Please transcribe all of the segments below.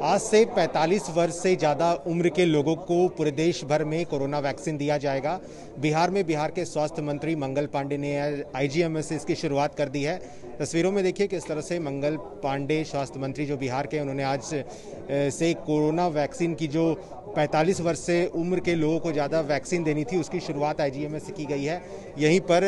आज से 45 वर्ष से ज़्यादा उम्र के लोगों को पूरे देश भर में कोरोना वैक्सीन दिया जाएगा। बिहार में बिहार के स्वास्थ्य मंत्री मंगल पांडे ने आईजीएमएस से इसकी शुरुआत कर दी है। तस्वीरों में देखिए किस तरह से मंगल पांडे स्वास्थ्य मंत्री जो बिहार के, उन्होंने आज से कोरोना वैक्सीन की जो 45 वर्ष से उम्र के लोगों को ज़्यादा वैक्सीन देनी थी उसकी शुरुआत आईजीएमएस से की गई है। यहीं पर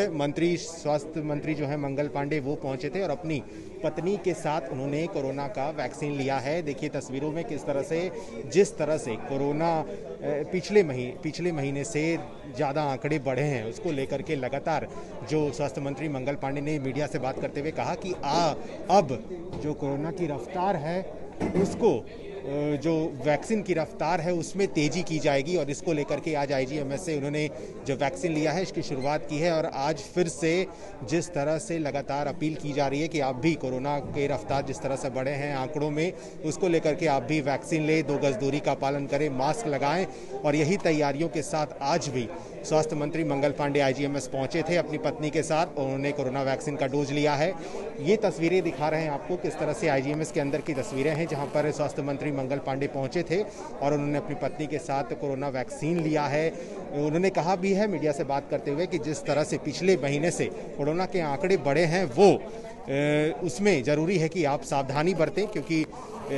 स्वास्थ्य मंत्री जो है मंगल पांडे वो पहुंचे थे और अपनी पत्नी के साथ उन्होंने कोरोना का वैक्सीन लिया है। देखिए तस्वीरों में किस तरह से, जिस तरह से कोरोना पिछले महीने से ज़्यादा आंकड़े बढ़े हैं उसको लेकर के लगातार जो स्वास्थ्य मंत्री मंगल पांडे ने मीडिया से बात करते हुए कहा कि अब जो कोरोना की रफ्तार है उसको, जो वैक्सीन की रफ्तार है उसमें तेज़ी की जाएगी और इसको लेकर के आज आईजीएमएस से उन्होंने जो वैक्सीन लिया है इसकी शुरुआत की है। और आज फिर से जिस तरह से लगातार अपील की जा रही है कि आप भी कोरोना के रफ्तार जिस तरह से बढ़े हैं आंकड़ों में, उसको लेकर के आप भी वैक्सीन लें, 2 गज दूरी का पालन करें, मास्क लगाएं। और यही तैयारियों के साथ आज भी स्वास्थ्य मंत्री मंगल पांडे आईजीएमएस पहुंचे थे अपनी पत्नी के साथ, उन्होंने कोरोना वैक्सीन का डोज लिया है। ये तस्वीरें दिखा रहे हैं आपको किस तरह से आईजीएमएस के अंदर की तस्वीरें हैं जहां पर स्वास्थ्य मंत्री मंगल पांडे पहुंचे थे और उन्होंने अपनी पत्नी के साथ कोरोना वैक्सीन लिया है। उन्होंने कहा भी है मीडिया से बात करते हुए कि जिस तरह से पिछले महीने से कोरोना के आंकड़े बढ़े हैं वो उसमें ज़रूरी है कि आप सावधानी बरतें, क्योंकि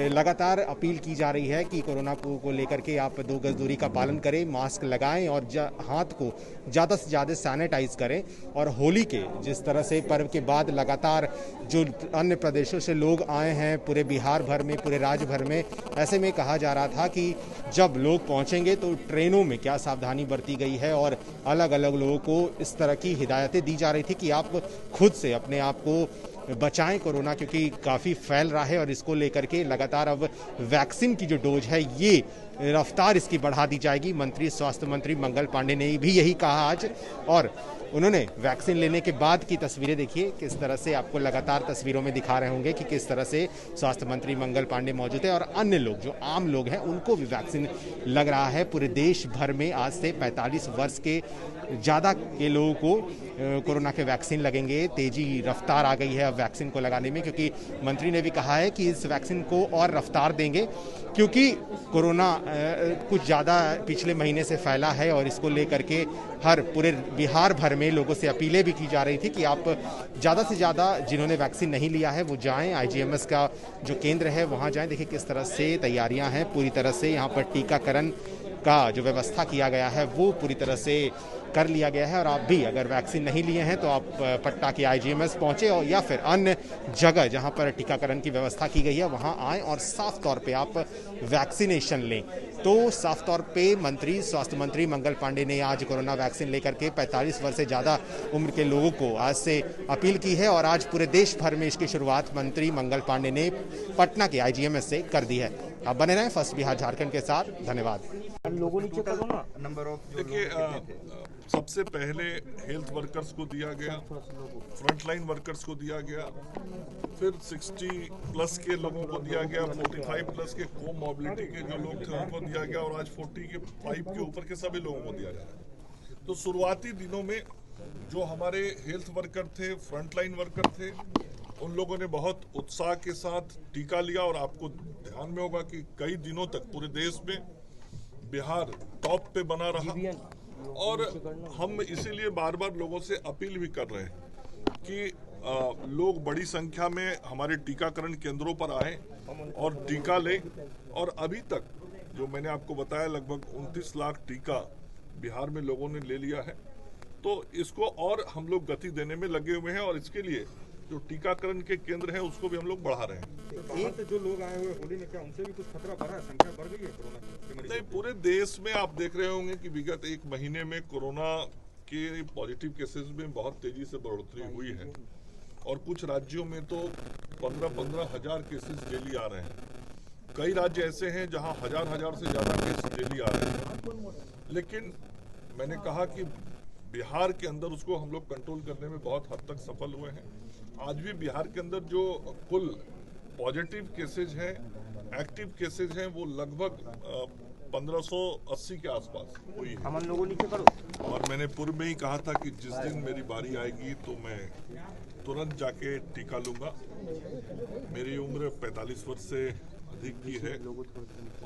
लगातार अपील की जा रही है कि कोरोना को लेकर के आप 2 गज दूरी का पालन करें, मास्क लगाएं और हाथ को ज़्यादा से ज़्यादा सैनिटाइज करें। और होली के जिस तरह से पर्व के बाद लगातार जो अन्य प्रदेशों से लोग आए हैं पूरे बिहार भर में, पूरे राज्य भर में, ऐसे में कहा जा रहा था कि जब लोग पहुंचेंगे तो ट्रेनों में क्या सावधानी बरती गई है और अलग अलग लोगों को इस तरह की हिदायतें दी जा रही थी कि आप खुद से अपने आप को बचाएं कोरोना, क्योंकि काफ़ी फैल रहा है। और इसको लेकर के लगातार अब वैक्सीन की जो डोज है ये रफ्तार इसकी बढ़ा दी जाएगी। स्वास्थ्य मंत्री मंगल पांडे ने भी यही कहा आज, और उन्होंने वैक्सीन लेने के बाद की तस्वीरें देखिए किस तरह से, आपको लगातार तस्वीरों में दिखा रहे होंगे कि किस तरह से स्वास्थ्य मंत्री मंगल पांडे मौजूद है और अन्य लोग जो आम लोग हैं उनको भी वैक्सीन लग रहा है। पूरे देश भर में आज से 45 वर्ष के ज़्यादा के लोगों को कोरोना के वैक्सीन लगेंगे। तेजी रफ्तार आ गई है अब वैक्सीन को लगाने में, क्योंकि मंत्री ने भी कहा है कि इस वैक्सीन को और रफ्तार देंगे क्योंकि कोरोना कुछ ज़्यादा पिछले महीने से फैला है। और इसको लेकर के पूरे बिहार भर में लोगों से अपीलें भी की जा रही थी कि आप ज़्यादा से ज़्यादा जिन्होंने वैक्सीन नहीं लिया है वो जाएं, आईजीएमएस का जो केंद्र है वहाँ जाएं। देखिए किस तरह से तैयारियां हैं, पूरी तरह से यहाँ पर टीकाकरण का जो व्यवस्था किया गया है वो पूरी तरह से कर लिया गया है। और आप भी अगर वैक्सीन नहीं लिए हैं तो आप पटना के आईजीएमएस पहुंचे और या फिर अन्य जगह जहां पर टीकाकरण की व्यवस्था की गई है वहां आएं और साफ तौर पे आप वैक्सीनेशन लें। तो साफ तौर पे स्वास्थ्य मंत्री मंगल पांडे ने आज कोरोना वैक्सीन लेकर के 45 वर्ष से ज़्यादा उम्र के लोगों को आज से अपील की है और आज पूरे देश भर में इसकी शुरुआत मंत्री मंगल पांडे ने पटना के आईजीएमएस से कर दी है। आप बने रहें फर्स्ट बिहार झारखंड के साथ। धन्यवाद। लोगों नीचे करो ना नंबर ऑफ। देखिए, सबसे पहले हेल्थ वर्कर्स को दिया गया, फ्रंटलाइन वर्कर्स को दिया गया, फिर 60 प्लस के लोगों को दिया गया, 45 प्लस के कोमॉर्बिडिटी के जो लोग थे उनको दिया गया और आज 45 के ऊपर के सभी लोगों को दिया जा रहा है। तो शुरुआती दिनों में जो हमारे हेल्थ वर्कर थे, फ्रंटलाइन वर्कर थे, उन लोगों ने बहुत उत्साह के साथ टीका लिया। और आपको ध्यान में होगा कि कई दिनों तक पूरे देश में बिहार टॉप पे बना रहा और हम इसीलिए बार बार लोगों से अपील भी कर रहे हैं कि लोग बड़ी संख्या में हमारे टीकाकरण केंद्रों पर आए और टीका लें। और अभी तक जो मैंने आपको बताया लगभग 29 लाख टीका बिहार में लोगों ने ले लिया है। तो इसको और हम लोग गति देने में लगे हुए हैं और इसके लिए जो टीकाकरण के केंद्र हैं उसको भी हम लोग बढ़ा रहे हैं। एक जो लोग आए हुए होली में, क्या उनसे भी कुछ खतरा बढ़ा है, संख्या बढ़ गई है कोरोना की? नहीं, पूरे देश में आप देख रहे होंगे कि विगत 1 महीने में कोरोना के पॉजिटिव केसेस में बहुत तेजी से बढ़ोतरी हुई है और कुछ राज्यों में तो 15-15 हजार केसेस डेली आ रहे हैं। कई राज्य ऐसे हैं जहां हजार से ज्यादा केस डेली आ रहे हैं। लेकिन मैंने कहा कि बिहार के अंदर उसको हम लोग कंट्रोल करने में बहुत हद तक सफल हुए हैं। आज भी बिहार के अंदर जो कुल पॉजिटिव केसेज हैं, एक्टिव केसेज हैं, वो लगभग 1580 के आसपास हुई है। हम लोगों नीचे करो। और मैंने पूर्व में ही कहा था कि जिस दिन मेरी बारी आएगी तो मैं तुरंत जाके टीका लूंगा। मेरी उम्र 45 वर्ष से अधिक की है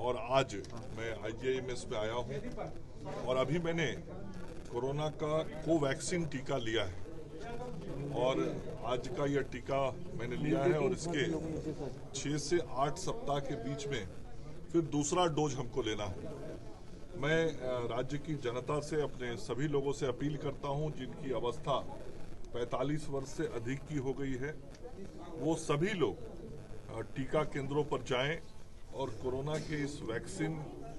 और आज मैं IGIMS में आया हूँ और अभी मैंने कोरोना का कोवैक्सीन टीका लिया है और आज का यह टीका मैंने लिया है और इसके 6 से 8 सप्ताह के बीच में फिर दूसरा डोज हमको लेना है। मैं राज्य की जनता से, अपने सभी लोगों से अपील करता हूं जिनकी अवस्था 45 वर्ष से अधिक की हो गई है, वो सभी लोग टीका केंद्रों पर जाएं और कोरोना के इस वैक्सीन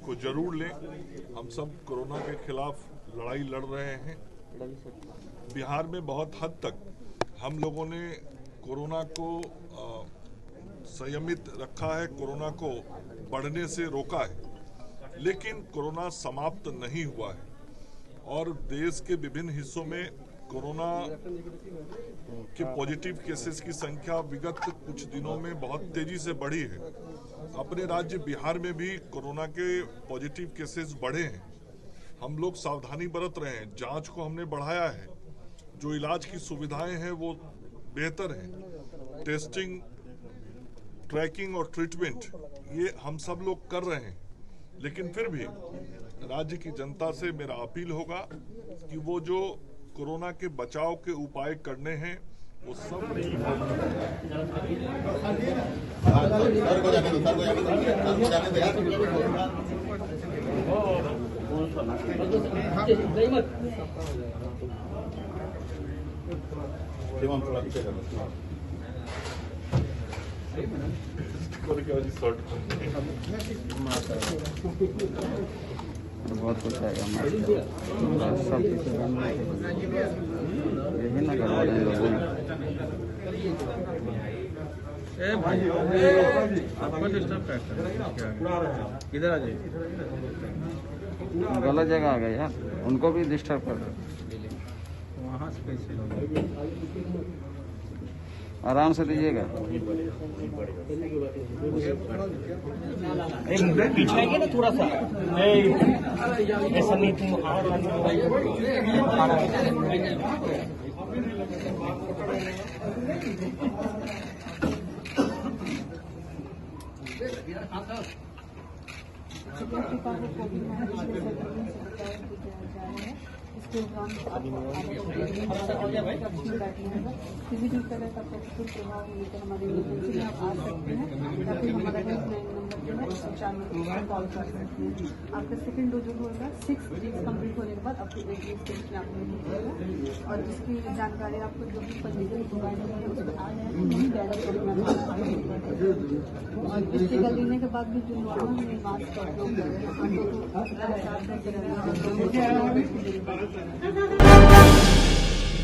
को जरूर लें। हम सब कोरोना के खिलाफ लड़ाई लड़ रहे हैं। बिहार में बहुत हद तक हम लोगों ने कोरोना को संयमित रखा है, कोरोना को बढ़ने से रोका है, लेकिन कोरोना समाप्त नहीं हुआ है और देश के विभिन्न हिस्सों में कोरोना के पॉजिटिव केसेस की संख्या विगत कुछ दिनों में बहुत तेजी से बढ़ी है। अपने राज्य बिहार में भी कोरोना के पॉजिटिव केसेस बढ़े हैं। हम लोग सावधानी बरत रहे हैं, जांच को हमने बढ़ाया है, जो इलाज की सुविधाएं हैं वो बेहतर हैं। टेस्टिंग, ट्रैकिंग और ट्रीटमेंट ये हम सब लोग कर रहे हैं, लेकिन फिर भी राज्य की जनता से मेरा अपील होगा कि वो जो कोरोना के बचाव के उपाय करने हैं वो सब बहुत कुछ आएगा सब यही ना करवा रहे लोगों किधर आ जाइए, गलत जगह आ गए यार, उनको भी डिस्टर्ब कर दो। वहाँ से कैसे आराम से दीजिएगा। पीछे आएंगे ना थोड़ा सा, ऐसा नहीं तुम इसके दौरान किसी भी तरह का प्रतिकूल प्रभाव लेकर हमारे इमरजेंसी में आप आ सकते हैं या फिर हमारा हेल्पलाइन नंबर जो है 194 कॉल कर सकते हैं। आपका सेकंड डोज होगा 6 वीक्स कंप्लीट होने के बाद आपको 1 वीक स्टेज में आपको मिलेगा और जिसकी जानकारी आपको जो भी पंजीकरण प्रोवाइड है उस पर आ जाएगा, नहीं ज़्यादा प्रॉब्लम और इस टीका लेने के बाद भी जो नॉर्मल मास्क का उपयोग कर रहे हैं